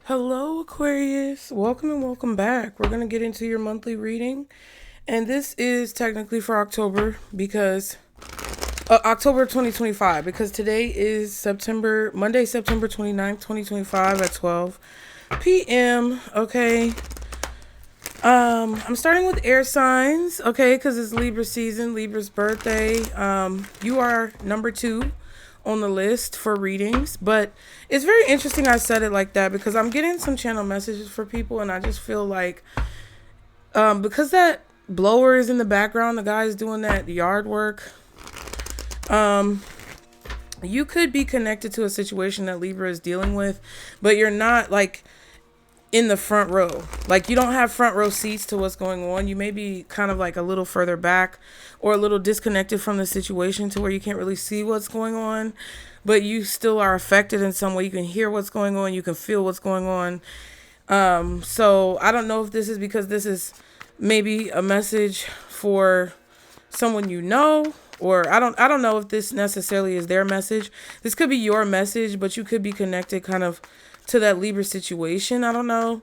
Hello, Aquarius. Welcome and welcome back. We're going to get into your monthly reading. And this is technically for October because October 2025, because today is Monday, September 29th, 2025 at 12 p.m. Okay. I'm starting with air signs, okay, because it's Libra season, Libra's birthday. You are number 2 on the list for readings, but it's very interesting I said it like that because I'm getting some channel messages for people, and I just feel like because that blower is in the background, the guy's doing that yard work, you could be connected to a situation that Libra is dealing with, but you're not like in the front row. Like, you don't have front row seats to what's going on. You may be kind of like a little further back or a little disconnected from the situation to where you can't really see what's going on, but you still are affected in some way. You can hear what's going on. You can feel what's going on. So I don't know if this is because this is maybe a message for someone you know, or I don't know if this necessarily is their message. This could be your message, but you could be connected kind of to that Libra situation. I don't know.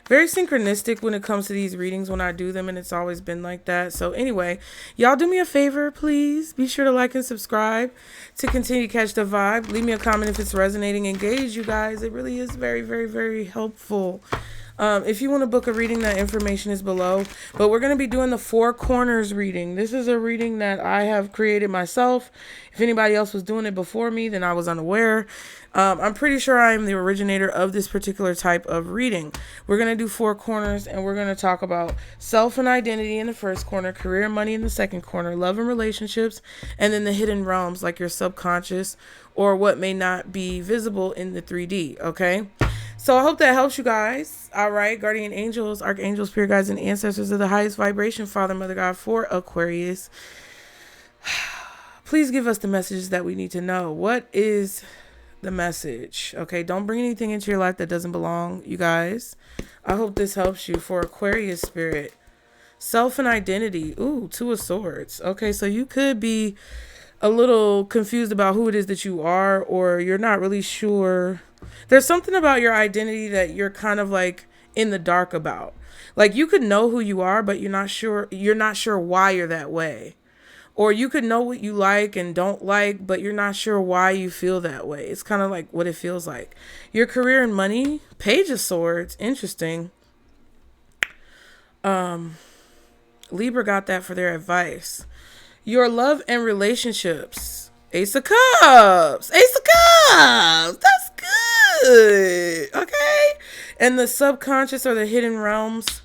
Very synchronistic when it comes to these readings when I do them, and it's always been like that. So anyway, y'all do me a favor, please. Be sure to like and subscribe to continue to catch the vibe. Leave me a comment if it's resonating. Engage, you guys. It really is very, very, very helpful. If you want to book a reading, that information is below. But we're going to be doing the Four Corners reading. This is a reading that I have created myself. If anybody else was doing it before me, then I was unaware. I'm pretty sure I am the originator of this particular type of reading. We're going to do 4 corners, and we're going to talk about self and identity in the first corner, career and money in the second corner, love and relationships, and then the hidden realms like your subconscious or what may not be visible in the 3D, okay? So I hope that helps you guys. All right, guardian angels, archangels, spirit guides, and ancestors of the highest vibration, Father, Mother, God, for Aquarius. Please give us the messages that we need to know. What is the message? Okay, don't bring anything into your life that doesn't belong, you guys. I hope this helps you for Aquarius spirit. Self and identity. Ooh, 2 of Swords. Okay, so you could be a little confused about who it is that you are, or you're not really sure. There's something about your identity that you're kind of like in the dark about. Like, you could know who you are, but you're not sure why you're that way. Or you could know what you like and don't like, but you're not sure why you feel that way. It's kind of like what it feels like. Your career and money, Page of Swords, interesting. Libra got that for their advice. Your love and relationships, Ace of Cups. Ace of Cups. That's good. Okay. And the subconscious or the hidden realms,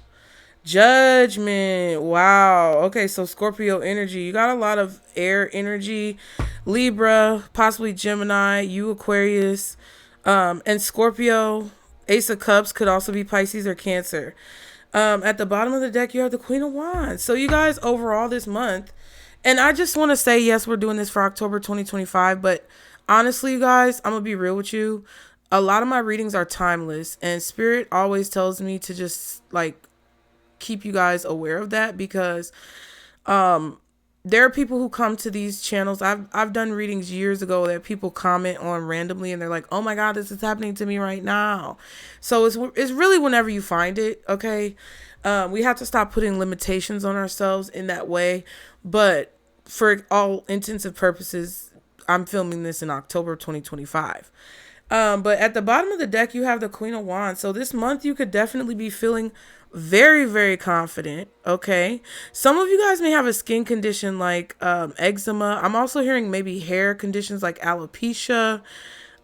Judgment. Wow. Okay, so Scorpio energy. You got a lot of air energy. Libra, possibly Gemini, you Aquarius, and Scorpio. Ace of Cups could also be Pisces or Cancer. At the bottom of the deck, you have the Queen of Wands. So you guys, overall this month, and I just want to say, yes, we're doing this for October 2025, but honestly, you guys, I'm going to be real with you. A lot of my readings are timeless, and Spirit always tells me to just like keep you guys aware of that, because there are people who come to these channels. I've done readings years ago that people comment on randomly, and they're like, oh my God, this is happening to me right now. So it's really whenever you find it. Okay. We have to stop putting limitations on ourselves in that way. But for all intents and purposes, I'm filming this in October 2025. But at the bottom of the deck, you have the Queen of Wands. So this month, you could definitely be feeling very, very confident. Okay. Some of you guys may have a skin condition like eczema. I'm also hearing maybe hair conditions like alopecia.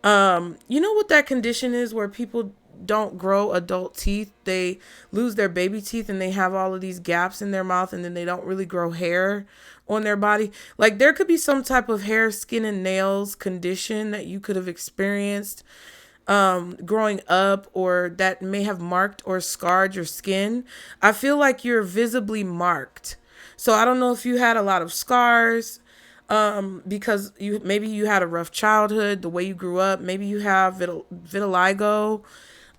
You know what that condition is where people don't grow adult teeth? They lose their baby teeth and they have all of these gaps in their mouth, and then they don't really grow hair on their body. Like, there could be some type of hair, skin, and nails condition that you could have experienced growing up, or that may have marked or scarred your skin. I feel like you're visibly marked. So I don't know if you had a lot of scars, because maybe you had a rough childhood, the way you grew up. Maybe you have vitiligo,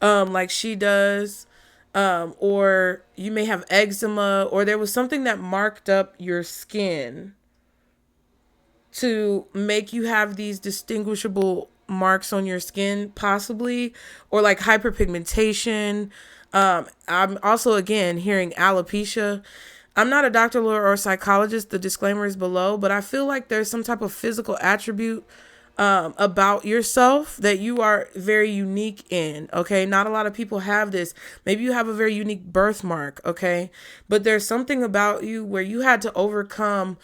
like she does, or you may have eczema, or there was something that marked up your skin to make you have these distinguishable marks on your skin, possibly, or like hyperpigmentation. I'm also, again, hearing alopecia. I'm not a doctor, lawyer, or psychologist. The disclaimer is below, but I feel like there's some type of physical attribute about yourself that you are very unique in. Okay. Not a lot of people have this. Maybe you have a very unique birthmark. Okay. But there's something about you where you had to overcome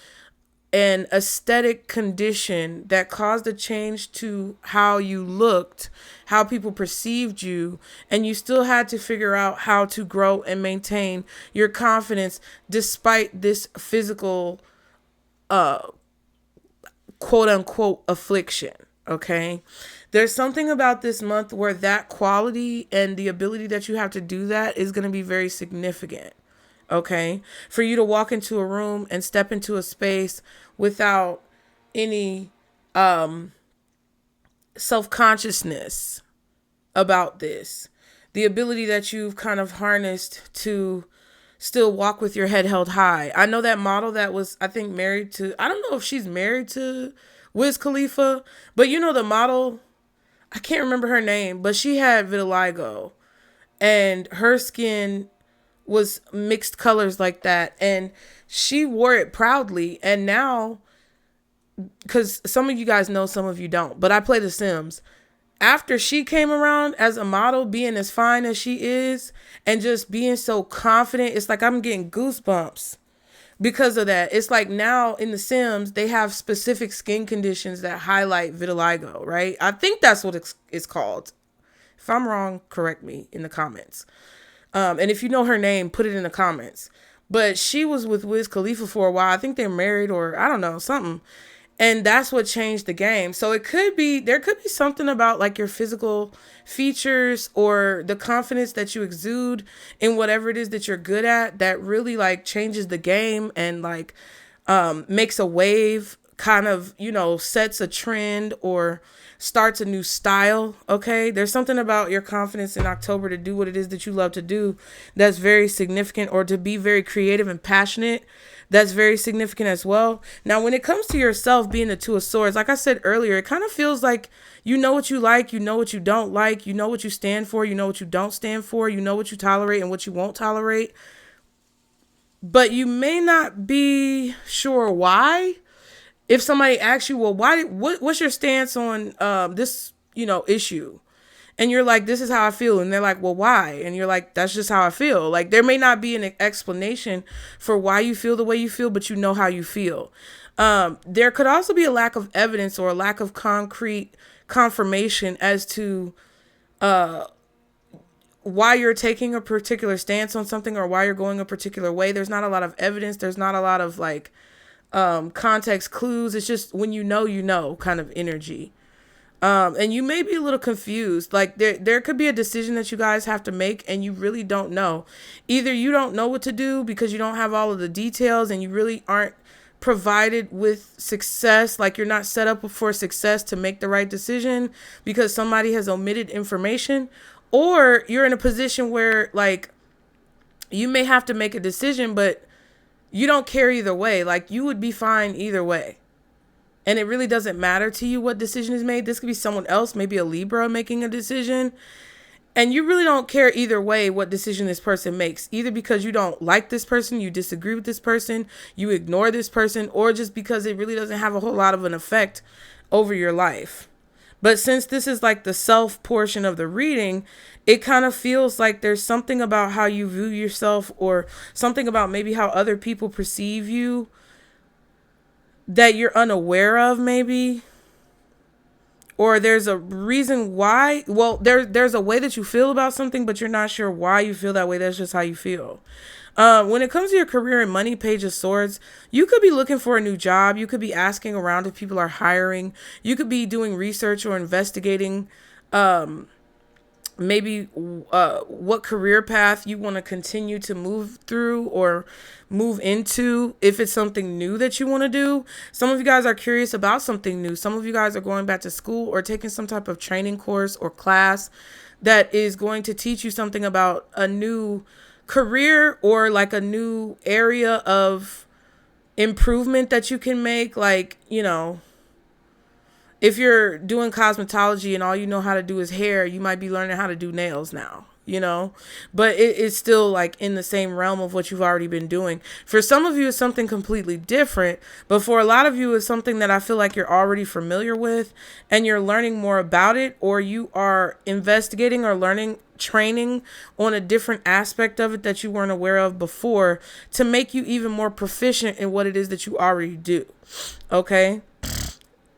an aesthetic condition that caused a change to how you looked, how people perceived you, and you still had to figure out how to grow and maintain your confidence despite this physical quote unquote affliction. Okay. There's something about this month where that quality and the ability that you have to do that is going to be very significant. Okay. For you to walk into a room and step into a space without any self-consciousness about this. The ability that you've kind of harnessed to still walk with your head held high. I know that model that was, I think, married to, I don't know if she's married to Wiz Khalifa, but you know the model, I can't remember her name, but she had vitiligo and her skin was mixed colors like that, and she wore it proudly. And now, because some of you guys know, some of you don't, but I play The Sims. After she came around as a model, being as fine as she is and just being so confident, it's like I'm getting goosebumps because of that. It's like now in The Sims, they have specific skin conditions that highlight vitiligo, right? I think that's what it's called. If I'm wrong, correct me in the comments. And if you know her name, put it in the comments. But she was with Wiz Khalifa for a while. I think they're married, or I don't know, something. And that's what changed the game. So there could be something about like your physical features or the confidence that you exude in whatever it is that you're good at that really like changes the game and like makes a wave, kind of, you know, sets a trend or starts a new style. Okay. There's something about your confidence in October to do what it is that you love to do that's very significant, or to be very creative and passionate. That's very significant as well. Now, when it comes to yourself being the Two of Swords, like I said earlier, it kind of feels like you know what you like, you know what you don't like, you know what you stand for, you know what you don't stand for, you know what you tolerate and what you won't tolerate. But you may not be sure why. If somebody asks you, well, what's your stance on this, you know, issue? And you're like, this is how I feel. And they're like, well, why? And you're like, that's just how I feel. Like, there may not be an explanation for why you feel the way you feel, but you know how you feel. There could also be a lack of evidence or a lack of concrete confirmation as to why you're taking a particular stance on something or why you're going a particular way. There's not a lot of evidence. There's not a lot of like context clues. It's just when you know kind of energy. And you may be a little confused. Like there could be a decision that you guys have to make and you really don't know. Either you don't know what to do because you don't have all of the details and you really aren't provided with success. Like you're not set up for success to make the right decision because somebody has omitted information, or you're in a position where like you may have to make a decision, but you don't care either way. Like you would be fine either way. And it really doesn't matter to you what decision is made. This could be someone else, maybe a Libra making a decision. And you really don't care either way what decision this person makes. Either because you don't like this person, you disagree with this person, you ignore this person, or just because it really doesn't have a whole lot of an effect over your life. But since this is like the self portion of the reading, it kind of feels like there's something about how you view yourself or something about maybe how other people perceive you that you're unaware of, maybe, or there's a reason why. Well, there's a way that you feel about something, but you're not sure why you feel that way. That's just how you feel. When it comes to your career and money, Page of Swords, you could be looking for a new job. You could be asking around if people are hiring. You could be doing research or investigating maybe what career path you want to continue to move through or move into, if it's something new that you want to do. Some of you guys are curious about something new. Some of you guys are going back to school or taking some type of training course or class that is going to teach you something about a new career or like a new area of improvement that you can make. Like, you know, if you're doing cosmetology and all you know how to do is hair, you might be learning how to do nails now, you know, but it's still like in the same realm of what you've already been doing. For some of you, it's something completely different, but for a lot of you, it's something that I feel like you're already familiar with and you're learning more about it, or you are investigating or learning, training on a different aspect of it that you weren't aware of before to make you even more proficient in what it is that you already do. Okay.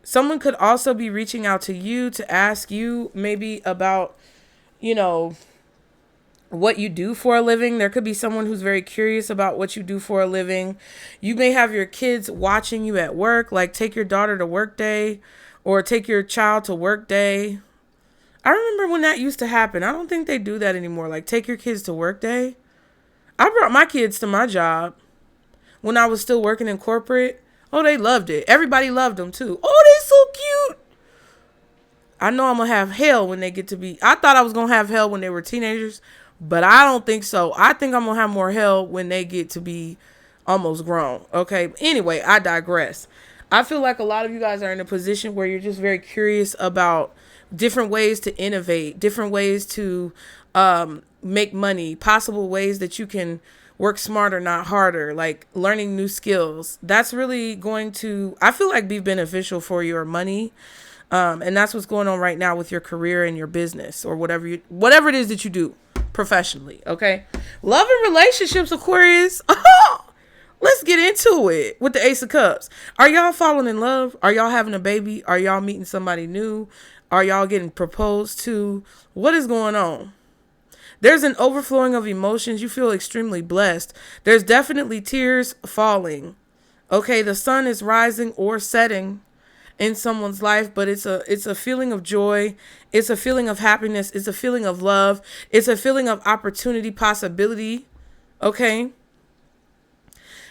Someone could also be reaching out to you to ask you maybe about, you know, what you do for a living. There could be someone who's very curious about what you do for a living. You may have your kids watching you at work, like take your daughter to work day or take your child to work day. I remember when that used to happen. I don't think they do that anymore. Like take your kids to work day. I brought my kids to my job when I was still working in corporate. Oh, they loved it. Everybody loved them too. Oh, they so cute. I know I'm going to have hell when they get to be. I thought I was going to have hell when they were teenagers, but I don't think so. I think I'm going to have more hell when they get to be almost grown. Okay. Anyway, I digress. I feel like a lot of you guys are in a position where you're just very curious about different ways to innovate, different ways to make money, possible ways that you can work smarter, not harder, like learning new skills. That's really going to, I feel like, be beneficial for your money. And that's what's going on right now with your career and your business or whatever it is that you do professionally. Okay. Love and relationships, Aquarius. Let's get into it with the Ace of Cups. Are y'all falling in love? Are y'all having a baby? Are y'all meeting somebody new? Are y'all getting proposed to? What is going on? There's an overflowing of emotions. You feel extremely blessed. There's definitely tears falling. Okay, the sun is rising or setting in someone's life, but it's a feeling of joy. It's a feeling of happiness. It's a feeling of love. It's a feeling of opportunity, possibility. Okay.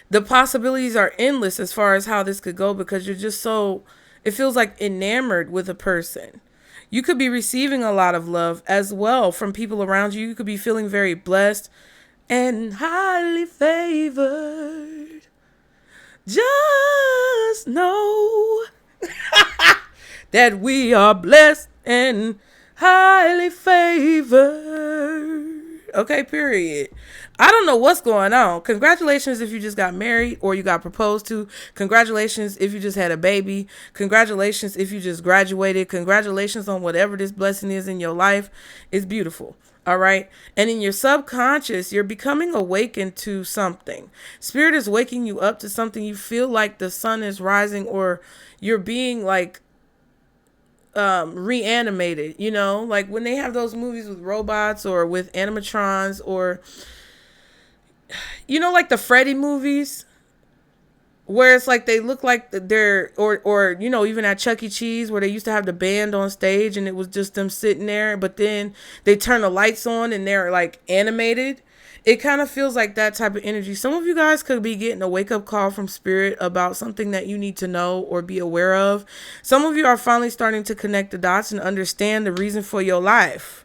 The possibilities are endless as far as how this could go because you're just so, it feels like enamored with a person. You could be receiving a lot of love as well from people around you. You could be feeling very blessed and highly favored. Just know that we are blessed and highly favored. Okay, period. I don't know what's going on. Congratulations if you just got married or you got proposed to. Congratulations if you just had a baby. Congratulations if you just graduated. Congratulations on whatever this blessing is in your life. It's beautiful. All right. And in your subconscious, you're becoming awakened to something. Spirit is waking you up to something. You feel like the sun is rising or you're being like reanimated, you know, like when they have those movies with robots or with animatrons or, you know, like the Freddy movies where it's like they look like they're or, you know, even at Chuck E. Cheese where they used to have the band on stage and it was just them sitting there. But then they turn the lights on and they're like animated. It kind of feels like that type of energy. Some of you guys could be getting a wake up call from spirit about something that you need to know or be aware of. Some of you are finally starting to connect the dots and understand the reason for your life.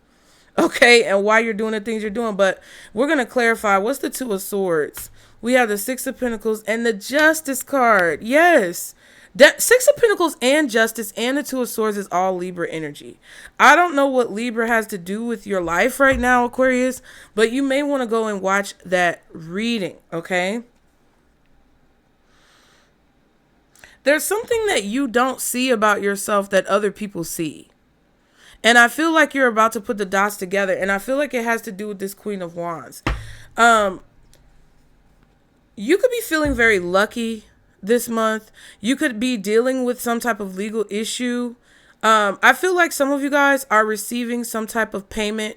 Okay. And why you're doing the things you're doing. But we're going to clarify what's the Two of Swords. We have the Six of Pentacles and the Justice card. Yes. That Six of Pentacles and Justice and the Two of Swords is all Libra energy. I don't know what Libra has to do with your life right now, Aquarius, but you may want to go and watch that reading, okay? There's something that you don't see about yourself that other people see. And I feel like you're about to put the dots together, and I feel like it has to do with this Queen of Wands. You could be feeling very lucky this month. You could be dealing with some type of legal issue. I feel like some of you guys are receiving some type of payment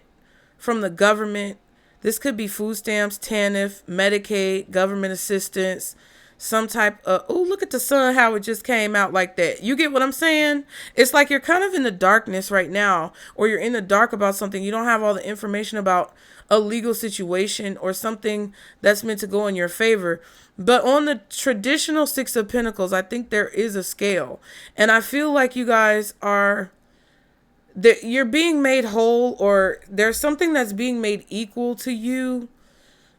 from the government. This could be food stamps, TANF, Medicaid, government assistance, some type of, oh, look at the sun, how it just came out like that. You get what I'm saying? It's like you're kind of in the darkness right now, or you're in the dark about something. You don't have all the information about a legal situation or something that's meant to go in your favor. But on the traditional Six of Pentacles, I think there is a scale. And I feel like you guys are, that you're being made whole, or there's something that's being made equal to you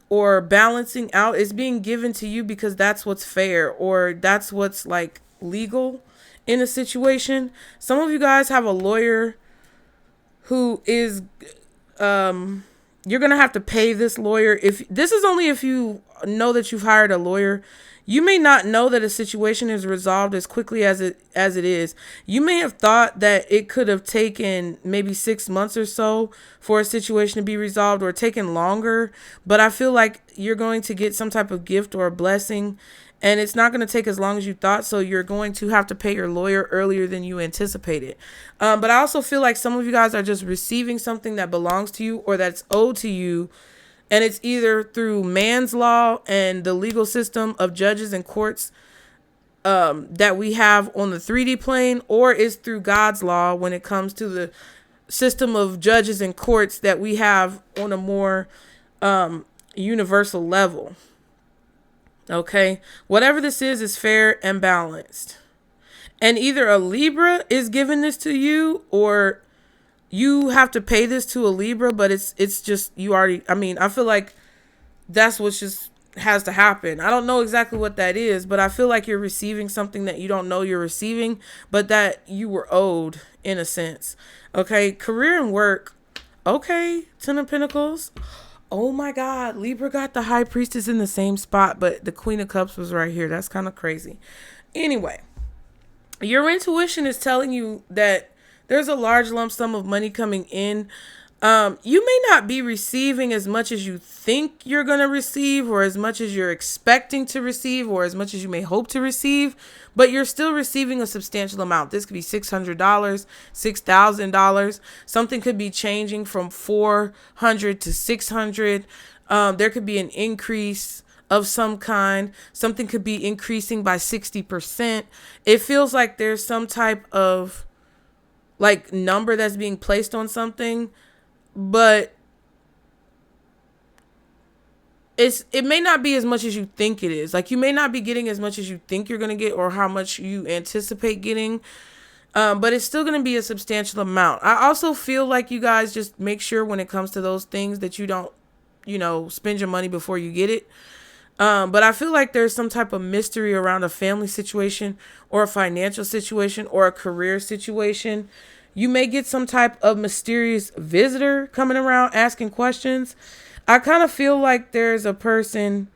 or balancing out. Is being given to you because that's what's fair or that's what's like legal in a situation. Some of you guys have a lawyer who is, you're going to have to pay this lawyer. If this is only if you know that you've hired a lawyer. You may not know that a situation is resolved as quickly as it is. You may have thought that it could have taken maybe 6 months or so for a situation to be resolved, or taken longer. But I feel like you're going to get some type of gift or a blessing, and it's not going to take as long as you thought. So you're going to have to pay your lawyer earlier than you anticipated. But I also feel like some of you guys are just receiving something that belongs to you or that's owed to you. And it's either through man's law and the legal system of judges and courts that we have on the 3D plane, or it's through God's law when it comes to the system of judges and courts that we have on a more universal level. Okay, whatever this is fair and balanced. And either a Libra is giving this to you, or you have to pay this to a Libra, but it's just, you already, I mean, I feel like that's what just has to happen. I don't know exactly what that is, but I feel like you're receiving something that you don't know you're receiving, but that you were owed in a sense. Okay, career and work. Okay, Ten of Pentacles. Oh my God, Libra got the High Priestess in the same spot, but the Queen of Cups was right here. That's kind of crazy. Anyway, your intuition is telling you that there's a large lump sum of money coming in. You may not be receiving as much as you think you're going to receive, or as much as you're expecting to receive, or as much as you may hope to receive, but you're still receiving a substantial amount. This could be $600, $6,000. Something could be changing from $400 to $600. There could be an increase of some kind. Something could be increasing by 60%. It feels like there's some type of like number that's being placed on something, but it may not be as much as you think it is. Like, you may not be getting as much as you think you're going to get, or how much you anticipate getting, but it's still going to be a substantial amount. I also feel like you guys just make sure when it comes to those things that you don't, spend your money before you get it. But I feel like there's some type of mystery around a family situation, or a financial situation, or a career situation. You may get some type of mysterious visitor coming around asking questions. I kind of feel like there's a person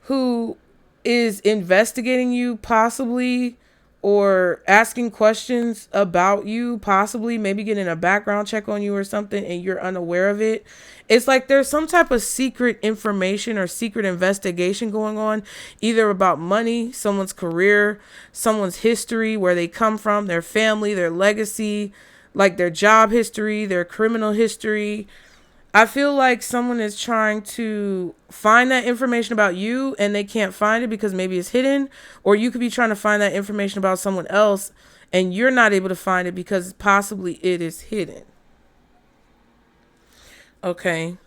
who is investigating you, possibly, or asking questions about you, possibly, maybe getting a background check on you or something, and you're unaware of it. It's like there's some type of secret information or secret investigation going on, either about money, someone's career, someone's history, where they come from, their family, their legacy, like their job history, their criminal history. I feel like someone is trying to find that information about you, and they can't find it because maybe it's hidden, or you could be trying to find that information about someone else and you're not able to find it because possibly it is hidden. Okay.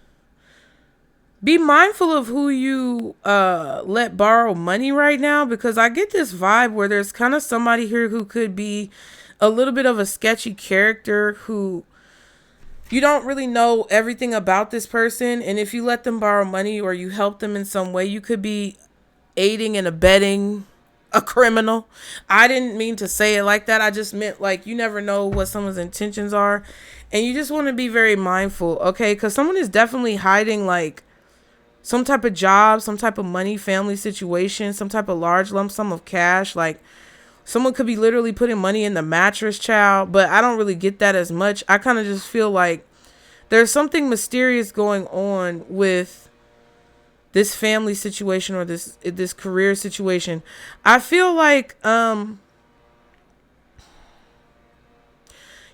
Be mindful of who you let borrow money right now, because I get this vibe where there's kind of somebody here who could be a little bit of a sketchy character, who you don't really know everything about this person. And if you let them borrow money, or you help them in some way, you could be aiding and abetting a criminal. I didn't mean to say it like that. I just meant, like, you never know what someone's intentions are. And you just want to be very mindful, okay? Because someone is definitely hiding, like, some type of job, some type of money, family situation, some type of large lump sum of cash. Like, someone could be literally putting money in the mattress, child, but I don't really get that as much. I kind of just feel like there's something mysterious going on with this family situation, or this career situation. I feel like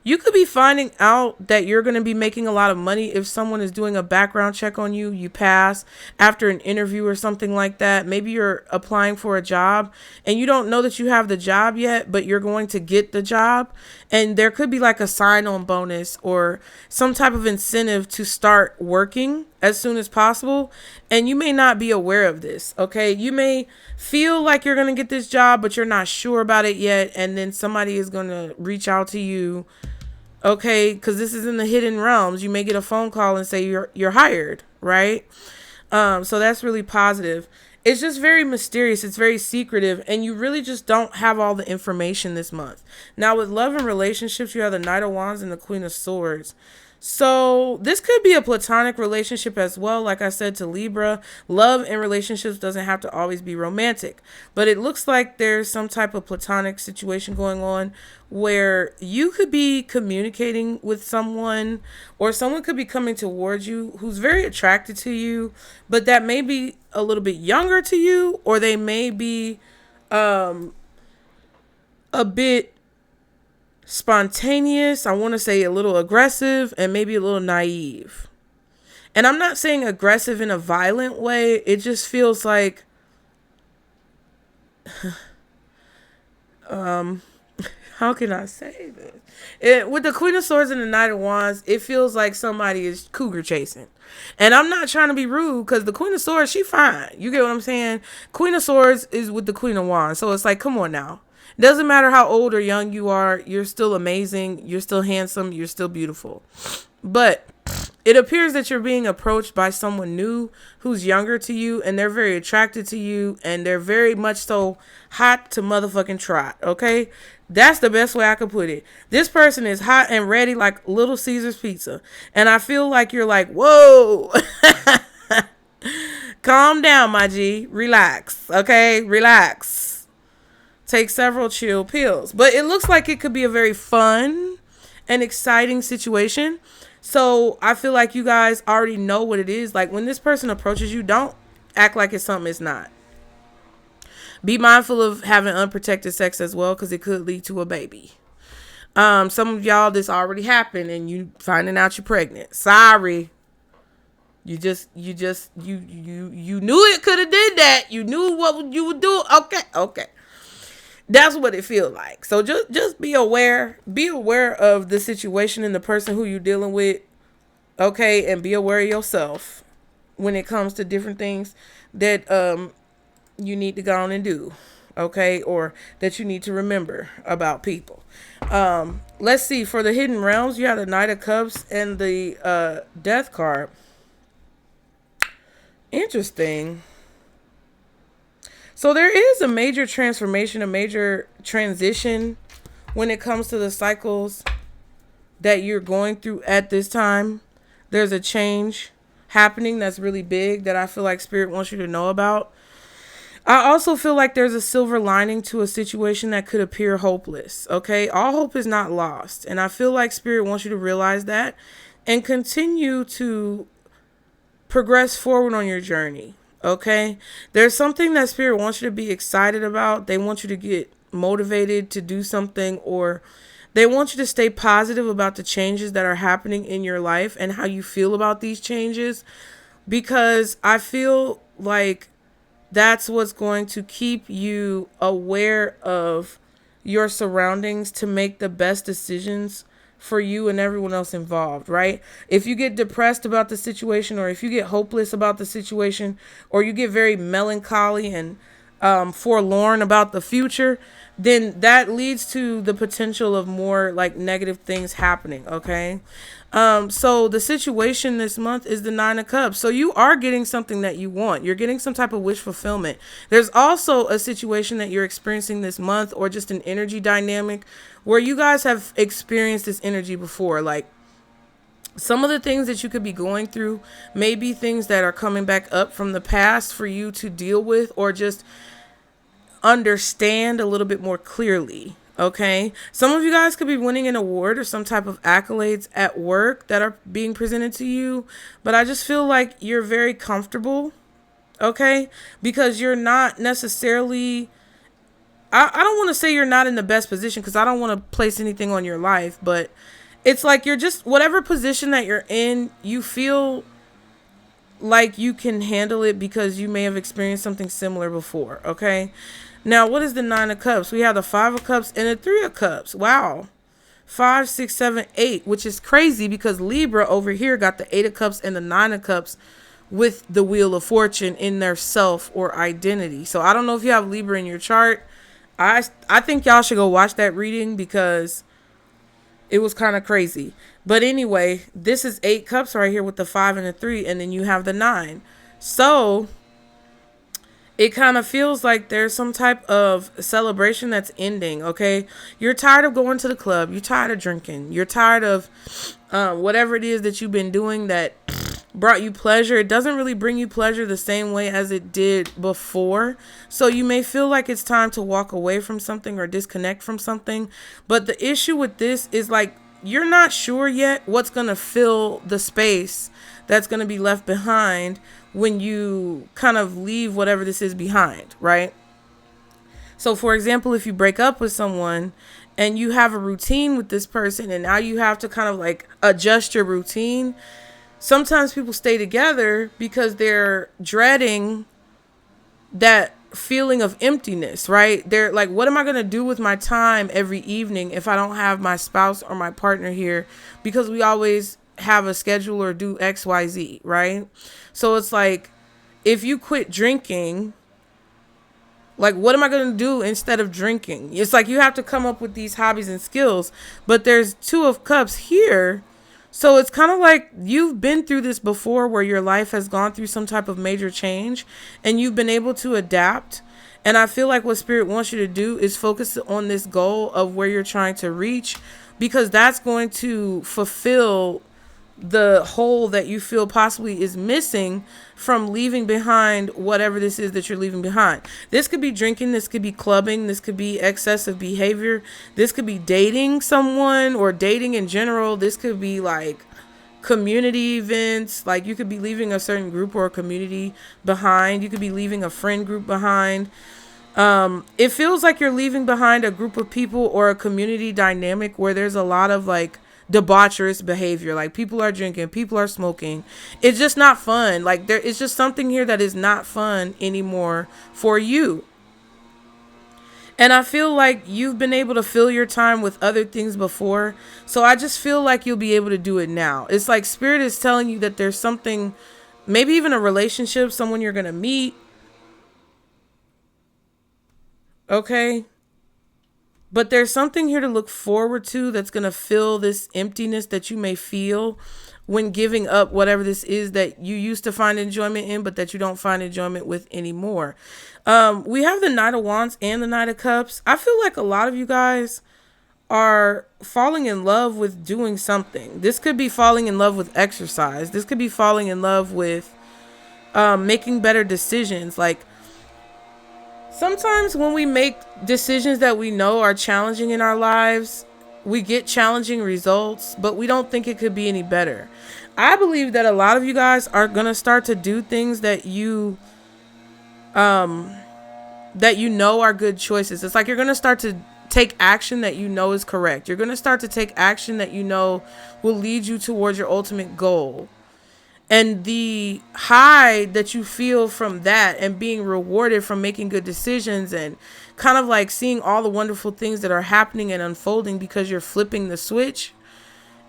you could be finding out that you're going to be making a lot of money if someone is doing a background check on you. You pass after an interview or something like that. Maybe you're applying for a job and you don't know that you have the job yet, but you're going to get the job. And there could be like a sign-on bonus or some type of incentive to start working as soon as possible. And you may not be aware of this, okay? You may feel like you're going to get this job, but you're not sure about it yet. And then somebody is going to reach out to you. Okay, because this is in the hidden realms. You may get a phone call and say you're hired, right? So that's really positive. it's just very mysterious. It's very secretive, and you really just don't have all the information this month. Now, with love and relationships, you have the Knight of Wands and the Queen of Swords. So this could be a platonic relationship as well. Like I said to Libra, love in relationships doesn't have to always be romantic, but it looks like there's some type of platonic situation going on where you could be communicating with someone, or someone could be coming towards you who's very attracted to you, but that may be a little bit younger to you, or they may be a bit spontaneous, I want to say a little aggressive, and maybe a little naive. And I'm not saying aggressive in a violent way. It just feels like how can I say this? With the Queen of Swords and the Knight of Wands, it feels like somebody is cougar chasing. And I'm not trying to be rude, because the Queen of Swords, she fine. You get what I'm saying? Queen of Swords is with the Queen of Wands. So it's like, come on now. Doesn't matter how old or young you are, you're still amazing, you're still handsome, you're still beautiful. But it appears that you're being approached by someone new who's younger to you, and they're very attracted to you, and they're very much so hot to motherfucking trot, okay? That's the best way I could put it. This person is hot and ready like Little Caesar's pizza. And I feel like you're like, whoa. Calm down, my G. Relax, okay? Relax. Take several chill pills. But it looks like it could be a very fun and exciting situation. So I feel like you guys already know what it is. Like, when this person approaches you, don't act like it's something it's not. Be mindful of having unprotected sex as well, because it could lead to a baby. Some of y'all, this already happened and you finding out you're pregnant. Sorry. You knew it could have did that. You knew what you would do. Okay. That's what it feels like. So just be aware. Be aware of the situation and the person who you're dealing with. Okay. And be aware of yourself when it comes to different things that you need to go on and do. Okay. Or that you need to remember about people. Let's see. For the hidden realms, you have the Knight of Cups and the Death card. Interesting. So there is a major transformation, a major transition when it comes to the cycles that you're going through at this time. There's a change happening that's really big that I feel like Spirit wants you to know about. I also feel like there's a silver lining to a situation that could appear hopeless. Okay, all hope is not lost. And I feel like Spirit wants you to realize that and continue to progress forward on your journey. Okay, there's something that Spirit wants you to be excited about. They want you to get motivated to do something, or they want you to stay positive about the changes that are happening in your life and how you feel about these changes, because I feel like that's what's going to keep you aware of your surroundings to make the best decisions for you and everyone else involved, right? If you get depressed about the situation, or if you get hopeless about the situation, or you get very melancholy and forlorn about the future, then that leads to the potential of more like negative things happening. Okay. So the situation this month is the Nine of Cups. So you are getting something that you want. You're getting some type of wish fulfillment. There's also a situation that you're experiencing this month, or just an energy dynamic where you guys have experienced this energy before. Like, some of the things that you could be going through may be things that are coming back up from the past for you to deal with, or just understand a little bit more clearly. Okay. Some of you guys could be winning an award or some type of accolades at work that are being presented to you. But I just feel like you're very comfortable. Okay. Because you're not necessarily, I don't want to say you're not in the best position, because I don't want to place anything on your life, but it's like you're just, whatever position that you're in, you feel like you can handle it because you may have experienced something similar before. Okay. Now, what is the Nine of Cups? We have the Five of Cups and the Three of Cups. Wow. 5, 6, 7, 8, which is crazy because Libra over here got the Eight of Cups and the Nine of Cups with the Wheel of Fortune in their self or identity. So I don't know if you have Libra in your chart. I think y'all should go watch that reading because it was kind of crazy. But anyway, this is 8 cups right here with the 5 and the 3, and then you have the 9. So it kind of feels like there's some type of celebration that's ending, okay? You're tired of going to the club. You're tired of drinking. You're tired of whatever it is that you've been doing that brought you pleasure. It doesn't really bring you pleasure the same way as it did before. So you may feel like it's time to walk away from something or disconnect from something. But the issue with this is like, you're not sure yet what's going to fill the space that's going to be left behind when you kind of leave whatever this is behind, right? So for example, if you break up with someone and you have a routine with this person and now you have to kind of like adjust your routine, sometimes people stay together because they're dreading that feeling of emptiness, right? They're like, what am I going to do with my time every evening if I don't have my spouse or my partner here? Because we always have a schedule or do XYZ, right? So it's like, if you quit drinking, like, what am I going to do instead of drinking? It's like you have to come up with these hobbies and skills, but there's Two of Cups here. So it's kind of like you've been through this before where your life has gone through some type of major change and you've been able to adapt. And I feel like what Spirit wants you to do is focus on this goal of where you're trying to reach, because that's going to fulfill the hole that you feel possibly is missing from leaving behind whatever this is that you're leaving behind. This could be drinking, this could be clubbing, this could be excessive behavior, this could be dating someone or dating in general, this could be like community events, like you could be leaving a certain group or a community behind, you could be leaving a friend group behind. It feels like you're leaving behind a group of people or a community dynamic where there's a lot of like debaucherous behavior, like people are drinking, people are smoking. It's just not fun. Like there is just something here that is not fun anymore for you. And I feel like you've been able to fill your time with other things before. So I just feel like you'll be able to do it now. It's like Spirit is telling you that there's something, maybe even a relationship, someone you're going to meet. Okay. But there's something here to look forward to that's going to fill this emptiness that you may feel when giving up whatever this is that you used to find enjoyment in, but that you don't find enjoyment with anymore. We have the Knight of Wands and the Knight of Cups. I feel like a lot of you guys are falling in love with doing something. This could be falling in love with exercise. This could be falling in love with making better decisions. Like, sometimes when we make decisions that we know are challenging in our lives, we get challenging results, but we don't think it could be any better. I believe that a lot of you guys are going to start to do things that you know are good choices. It's like you're going to start to take action that you know is correct. You're going to start to take action that you know will lead you towards your ultimate goal. And the high that you feel from that and being rewarded from making good decisions and kind of like seeing all the wonderful things that are happening and unfolding because you're flipping the switch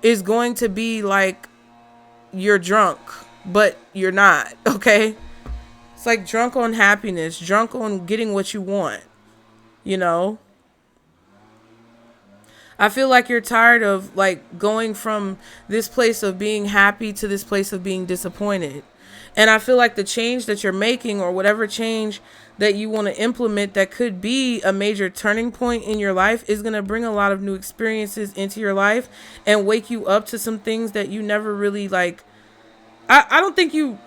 is going to be like you're drunk, but you're not, okay? It's like drunk on happiness, drunk on getting what you want, you know? I feel like you're tired of like going from this place of being happy to this place of being disappointed. And I feel like the change that you're making, or whatever change that you want to implement that could be a major turning point in your life, is going to bring a lot of new experiences into your life and wake you up to some things that you never really like. I don't think you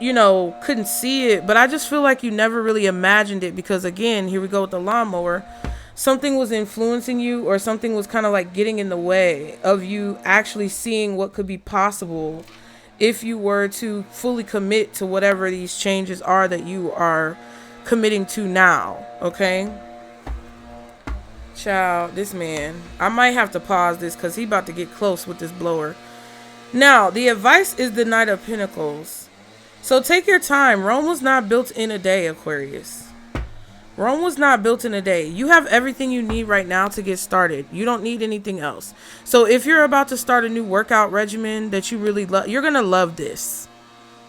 know, couldn't see it, but I just feel like you never really imagined it, because again, here we go with the lawnmower. Something was influencing you, or something was kind of like getting in the way of you actually seeing what could be possible if you were to fully commit to whatever these changes are that you are committing to now. Okay, child, this man, I might have to pause this because he about to get close with this blower. Now, the advice is the Knight of Pentacles. So take your time. Rome was not built in a day, Aquarius. Rome was not built in a day. You have everything you need right now to get started. You don't need anything else. So if you're about to start a new workout regimen that you really love, you're going to love this.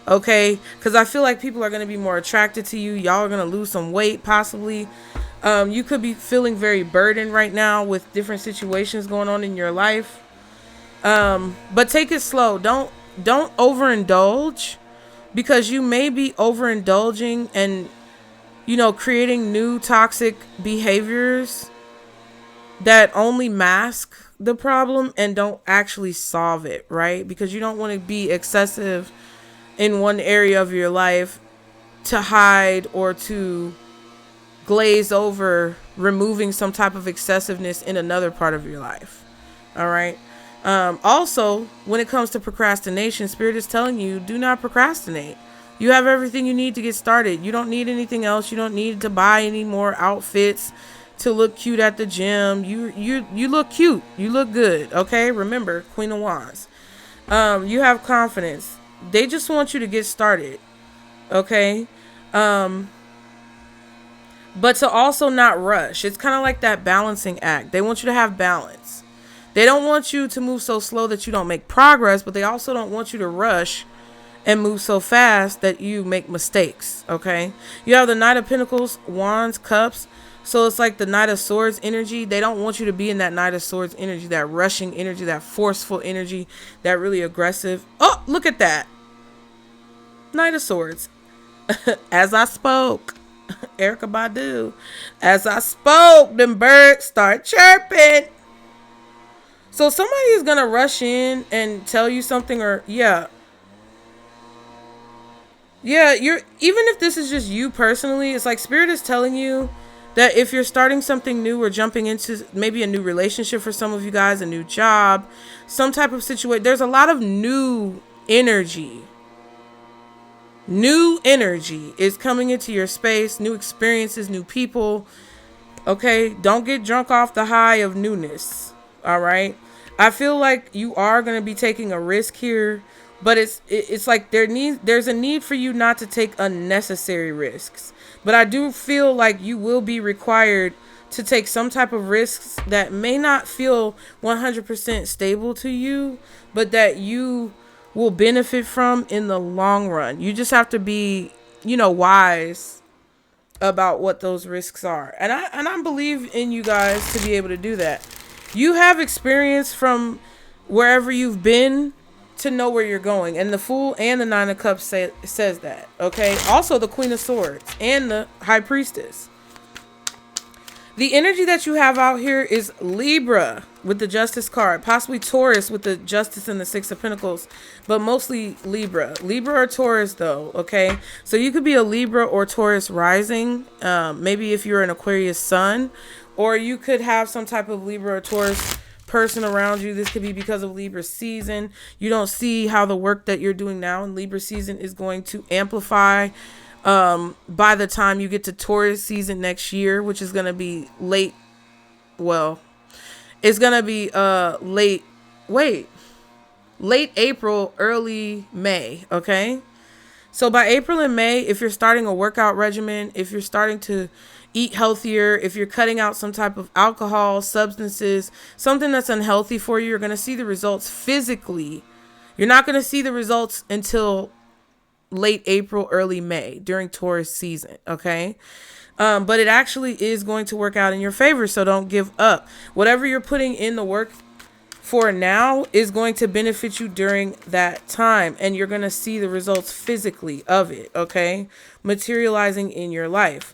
Okay? Because I feel like people are going to be more attracted to you. Y'all are going to lose some weight, possibly. You could be feeling very burdened right now with different situations going on in your life. But take it slow. Don't overindulge. because you may be overindulging and, you know, creating new toxic behaviors that only mask the problem and don't actually solve it, right? Because you don't want to be excessive in one area of your life to hide or to glaze over removing some type of excessiveness in another part of your life. All right. Also, when it comes to procrastination, Spirit is telling you, do not procrastinate. You have everything you need to get started. You don't need anything else. You don't need to buy any more outfits to look cute at the gym. You look cute. You look good. Okay. Remember, Queen of Wands. You have confidence. They just want you to get started. Okay. But to also not rush. It's kind of like that balancing act. They want you to have balance. They don't want you to move so slow that you don't make progress, but they also don't want you to rush and move so fast that you make mistakes. Okay. You have the Knight of Pentacles, Wands, Cups. So it's like the Knight of Swords energy. They don't want you to be in that Knight of Swords energy, that rushing energy, that forceful energy, that really aggressive. Oh, look at that. Knight of Swords. As I spoke. Erykah Badu. As I spoke, them birds start chirping. So somebody is going to rush in and tell you something, or you're, even if this is just you personally, it's like Spirit is telling you that if you're starting something new or jumping into maybe a new relationship for some of you guys, a new job, some type of situation, there's a lot of new energy. New energy is coming into your space, new experiences, new people. Okay, don't get drunk off the high of newness. All right. I feel like you are going to be taking a risk here, but it's like there's a need for you not to take unnecessary risks. But I do feel like you will be required to take some type of risks that may not feel 100% stable to you, but that you will benefit from in the long run. You just have to be, wise about what those risks are. And I believe in you guys to be able to do that. You have experience from wherever you've been to know where you're going. And the Fool and the Nine of Cups says that. Okay. Also the Queen of Swords and the High Priestess. The energy that you have out here is Libra with the Justice card, possibly Taurus with the Justice and the Six of Pentacles, but mostly Libra. Libra or Taurus though, okay? So you could be a Libra or Taurus rising, maybe if you're an Aquarius sun, or you could have some type of Libra or Taurus person around you. This could be because of Libra season. You don't see how the work that you're doing now in Libra season is going to amplify by the time you get to Taurus season next year, which is going to be late. Well, it's going to be late April, early May. Okay. So by April and May, if you're starting a workout regimen, if you're starting to eat healthier, if you're cutting out some type of alcohol, substances, something that's unhealthy for you, you're going to see the results physically. You're not going to see the results until late April, early May during Taurus season. Okay. But it actually is going to work out in your favor. So don't give up. Whatever you're putting in the work for now is going to benefit you during that time. And you're going to see the results physically of it. Okay. Materializing in your life.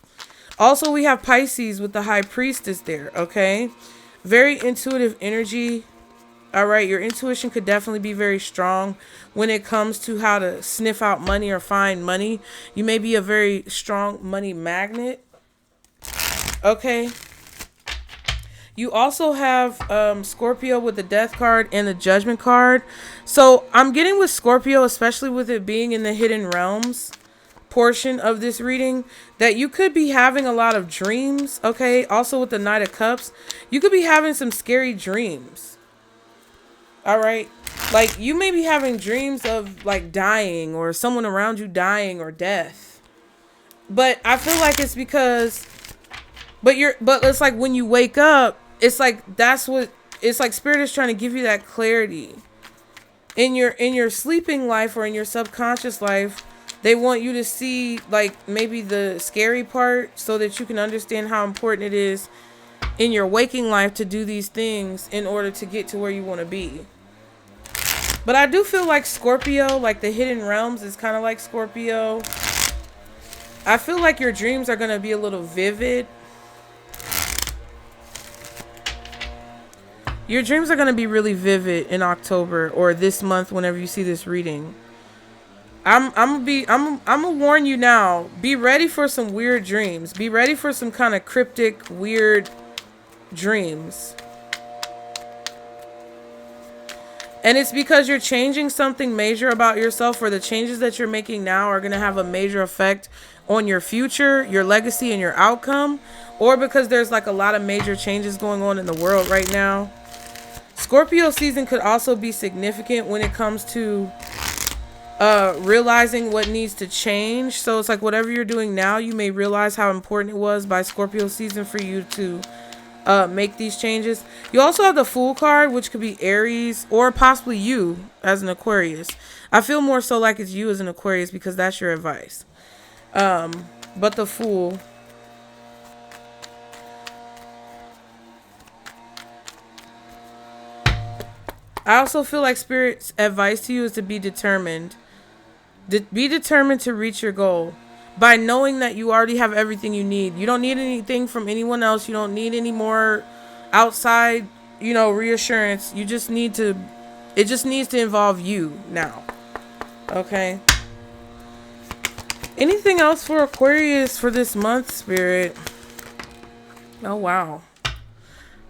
Also, we have Pisces with the High Priestess there. Okay. Very intuitive energy. All right. Your intuition could definitely be very strong when it comes to how to sniff out money or find money. You may be a very strong money magnet. Okay. You also have Scorpio with the Death card and the Judgment card. So I'm getting with Scorpio, especially with it being in the hidden realms portion of this reading, that you could be having a lot of dreams. Okay. Also with the Knight of Cups, you could be having some scary dreams. All right. Like you may be having dreams of like dying or someone around you dying or death. But I feel like it's because, but it's like when you wake up, it's like, it's like Spirit is trying to give you that clarity in your sleeping life or in your subconscious life. They want you to see like maybe the scary part so that you can understand how important it is in your waking life to do these things in order to get to where you want to be. But I do feel like Scorpio, like the hidden realms is kind of like Scorpio. I feel like your dreams are going to be a little vivid. Your dreams are going to be really vivid in October or this month whenever you see this reading. I'm gonna warn you now. Be ready for some weird dreams. Be ready for some kind of cryptic, weird dreams. And it's because you're changing something major about yourself, or the changes that you're making now are going to have a major effect on your future, your legacy, and your outcome. Or because there's like a lot of major changes going on in the world right now. Scorpio season could also be significant when it comes to realizing what needs to change. So it's like whatever you're doing now, you may realize how important it was by Scorpio season for you to make these changes. You also have the Fool card, which could be Aries or possibly you as an Aquarius. I feel more so like it's you as an Aquarius because that's your advice. But the Fool. I also feel like Spirit's advice to you is to be determined. Be determined to reach your goal by knowing that you already have everything you need. You don't need anything from anyone else. You don't need any more outside, reassurance. You just need to, it just needs to involve you now. Okay. Anything else for Aquarius for this month, Spirit? Oh, wow.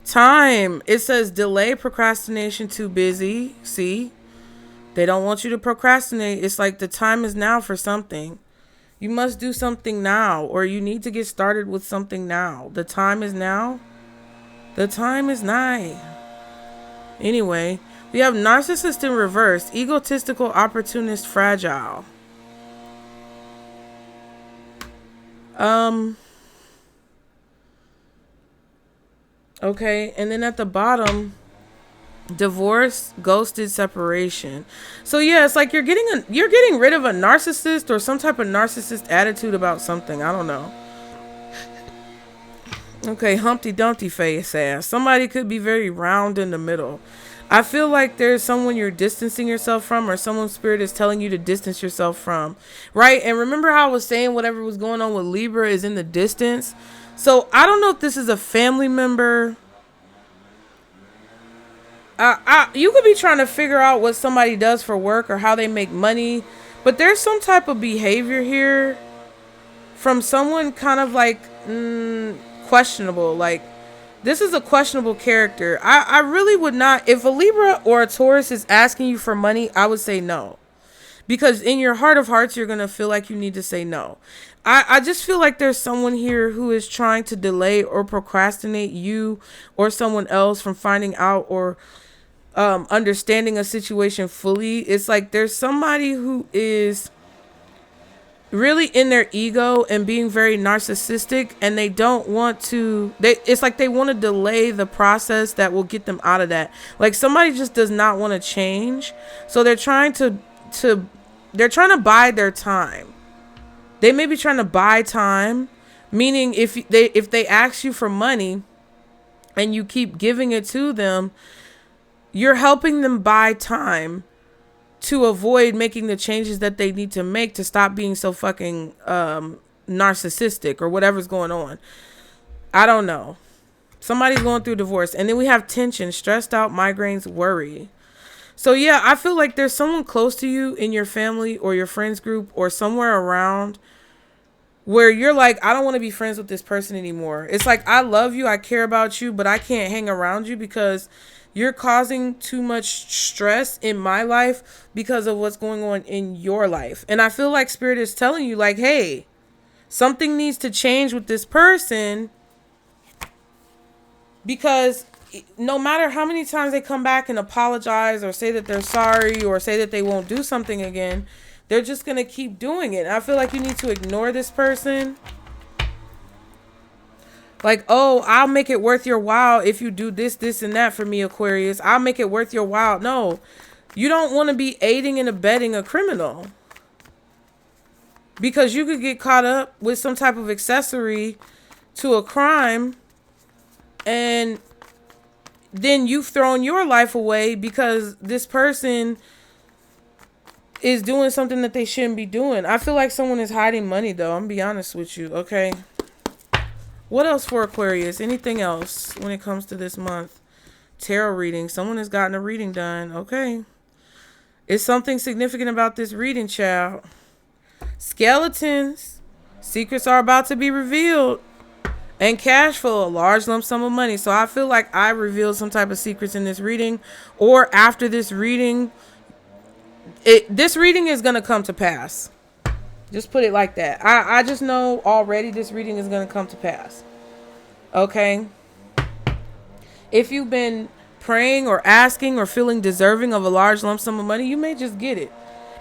Time. It says delay, procrastination, too busy. See? They don't want you to procrastinate. It's like the time is now for something. You must do something now, or you need to get started with something now. The time is now. The time is nigh. Anyway, we have narcissist in reverse, egotistical, opportunist, fragile. Okay, and then at the bottom, divorce, ghosted, separation. So yeah, it's like you're getting rid of a narcissist or some type of narcissist attitude about something. I don't know. Okay, Humpty Dumpty face ass. Somebody could be very round in the middle. I feel like there's someone you're distancing yourself from, or someone Spirit is telling you to distance yourself from. Right? And remember how I was saying whatever was going on with Libra is in the distance? So I don't know if this is a family member. You could be trying to figure out what somebody does for work or how they make money, but there's some type of behavior here from someone kind of like questionable. Like, this is a questionable character. I really would not, if a Libra or a Taurus is asking you for money, I would say no. Because in your heart of hearts, you're going to feel like you need to say no. I just feel like there's someone here who is trying to delay or procrastinate you or someone else from finding out or understanding a situation fully. It's like there's somebody who is really in their ego and being very narcissistic, and they don't want to, it's like they want to delay the process that will get them out of that. Like somebody just does not want to change, so they're trying to buy their time. They may be trying to buy time, meaning if they ask you for money and you keep giving it to them, you're helping them buy time to avoid making the changes that they need to make to stop being so fucking narcissistic or whatever's going on. I don't know. Somebody's going through divorce. And then we have tension, stressed out, migraines, worry. So yeah, I feel like there's someone close to you in your family or your friends group or somewhere around where you're like, I don't want to be friends with this person anymore. It's like, I love you, I care about you, but I can't hang around you because you're causing too much stress in my life because of what's going on in your life. And I feel like Spirit is telling you like, hey, something needs to change with this person, because no matter how many times they come back and apologize or say that they're sorry or say that they won't do something again, they're just going to keep doing it. And I feel like you need to ignore this person. Like, oh, I'll make it worth your while if you do this, this, and that for me, Aquarius. I'll make it worth your while. No, you don't want to be aiding and abetting a criminal, because you could get caught up with some type of accessory to a crime, and then you've thrown your life away because this person is doing something that they shouldn't be doing. I feel like someone is hiding money, though. I'm gonna be honest with you, okay? What else for Aquarius? Anything else when it comes to this month? Tarot reading. Someone has gotten a reading done. Okay. Is something significant about this reading, child? Skeletons. Secrets are about to be revealed. And cash flow, a large lump sum of money. So I feel like I revealed some type of secrets in this reading. Or after this reading, this reading is going to come to pass. Just put it like that. I just know already this reading is going to come to pass. Okay? If you've been praying or asking or feeling deserving of a large lump sum of money, you may just get it.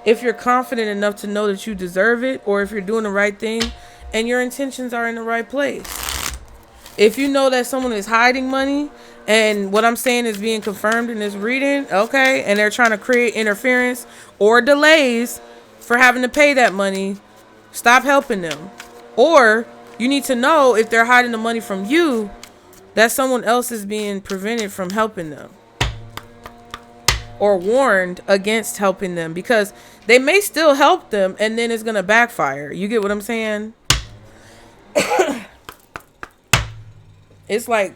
If you're confident enough to know that you deserve it, or if you're doing the right thing and your intentions are in the right place. If you know that someone is hiding money, and what I'm saying is being confirmed in this reading, okay, and they're trying to create interference or delays for having to pay that money, stop helping them. Or you need to know, if they're hiding the money from you, that someone else is being prevented from helping them, or warned against helping them, because they may still help them and then it's going to backfire. You get what I'm saying? It's like,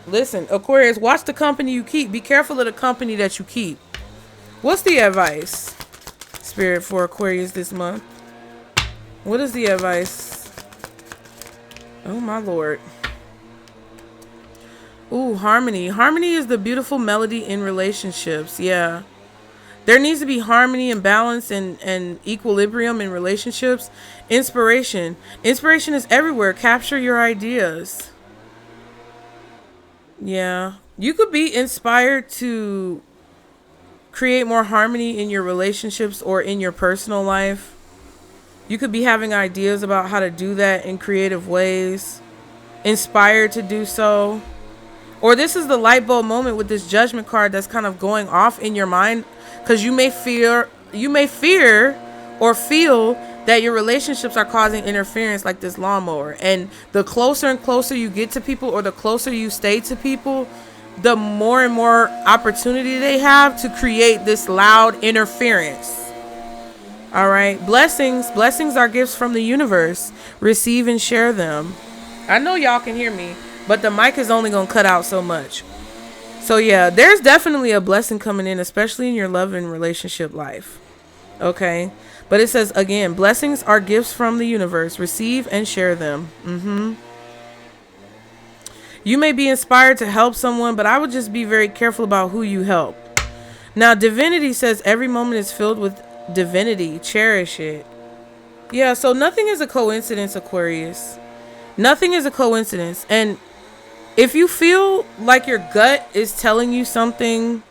listen, Aquarius, watch the company you keep. Be careful of the company that you keep. What's the advice, Spirit, for Aquarius this month? What is the advice? Oh, my Lord. Ooh, harmony. Harmony is the beautiful melody in relationships. Yeah. There needs to be harmony and balance and equilibrium in relationships. Inspiration. Inspiration is everywhere. Capture your ideas. Yeah. You could be inspired to create more harmony in your relationships or in your personal life. You could be having ideas about how to do that in creative ways. Inspired to do so. Or this is the light bulb moment with this Judgment card that's kind of going off in your mind, because you may fear or feel that your relationships are causing interference, like this lawnmower. And the closer and closer you get to people, or the closer you stay to people, the more and more opportunity they have to create this loud interference. All right. Blessings. Blessings are gifts from the universe. Receive and share them. I know y'all can hear me, but the mic is only going to cut out so much. So yeah, there's definitely a blessing coming in, especially in your love and relationship life. Okay. But it says, again, blessings are gifts from the universe. Receive and share them. You may be inspired to help someone, but I would just be very careful about who you help. Now, divinity says every moment is filled with divinity. Cherish it. Yeah, so nothing is a coincidence, Aquarius. Nothing is a coincidence. And if you feel like your gut is telling you something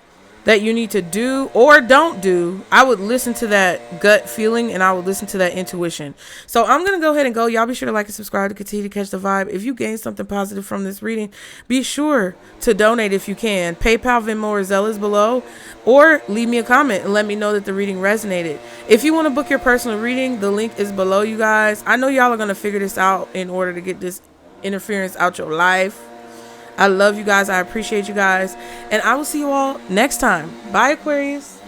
that you need to do or don't do, I would listen to that gut feeling and I would listen to that intuition. So I'm going to go ahead and go. Y'all be sure to like and subscribe to continue to catch the vibe. If you gain something positive from this reading, be sure to donate if you can. PayPal, Venmo, or Zelle is below. Or leave me a comment and let me know that the reading resonated. If you want to book your personal reading, the link is below, you guys. I know y'all are going to figure this out in order to get this interference out your life. I love you guys. I appreciate you guys. And I will see you all next time. Bye, Aquarius.